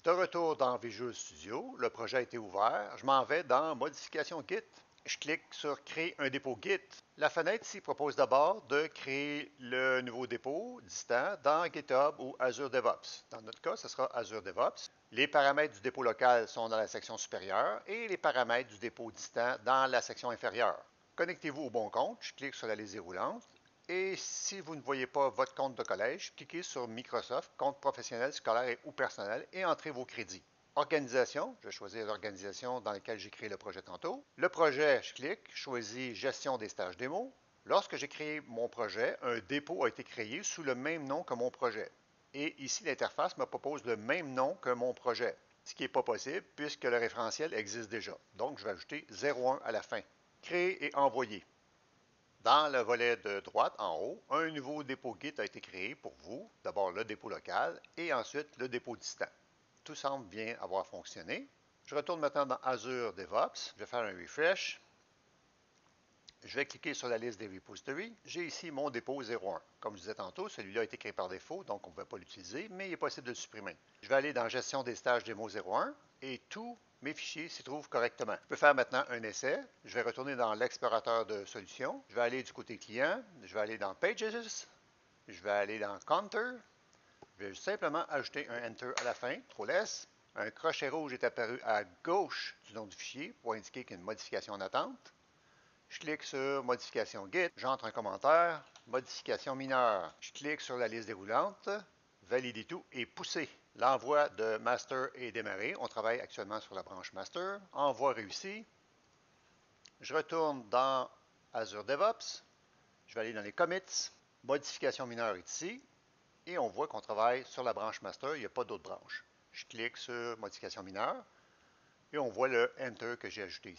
De retour dans Visual Studio, le projet a été ouvert. Je m'en vais dans Modification Git. Je clique sur Créer un dépôt Git. La fenêtre ici propose d'abord de créer le nouveau dépôt distant dans GitHub ou Azure DevOps. Dans notre cas, ce sera Azure DevOps. Les paramètres du dépôt local sont dans la section supérieure et les paramètres du dépôt distant dans la section inférieure. Connectez-vous au bon compte. Je clique sur la liste déroulante. Et si vous ne voyez pas votre compte de collège, cliquez sur Microsoft, compte professionnel, scolaire ou personnel et entrez vos crédits. Organisation, je vais choisir l'organisation dans laquelle j'ai créé le projet tantôt. Le projet, je clique, je choisis Gestion des stages démo. Lorsque j'ai créé mon projet, un dépôt a été créé sous le même nom que mon projet. Et ici, l'interface me propose le même nom que mon projet, ce qui n'est pas possible puisque le référentiel existe déjà. Donc, je vais ajouter 01 à la fin. Créer et envoyer. Dans le volet de droite, en haut, un nouveau dépôt Git a été créé pour vous. D'abord le dépôt local et ensuite le dépôt distant. Tout semble bien avoir fonctionné. Je retourne maintenant dans Azure DevOps. Je vais faire un refresh. Je vais cliquer sur la liste des repositories. J'ai ici mon dépôt 01. Comme je disais tantôt, celui-là a été créé par défaut, donc on ne pouvait pas l'utiliser, mais il est possible de le supprimer. Je vais aller dans Gestion des stages démo 01 et tous mes fichiers s'y trouvent correctement. Je peux faire maintenant un essai. Je vais retourner dans l'explorateur de solutions. Je vais aller du côté client. Je vais aller dans Pages. Je vais aller dans Counter. Je vais simplement ajouter un Enter à la fin. Ctrl+S. Un crochet rouge est apparu à gauche du nom du fichier pour indiquer qu'il y a une modification en attente. Je clique sur Modification Git, j'entre un commentaire, Modification mineure. Je clique sur la liste déroulante, Valider tout et pousser. L'envoi de master est démarré. On travaille actuellement sur la branche master. Envoi réussi. Je retourne dans Azure DevOps. Je vais aller dans les commits. Modification mineure est ici. Et on voit qu'on travaille sur la branche master. Il n'y a pas d'autre branche. Je clique sur Modification mineure. Et on voit le Enter que j'ai ajouté ici.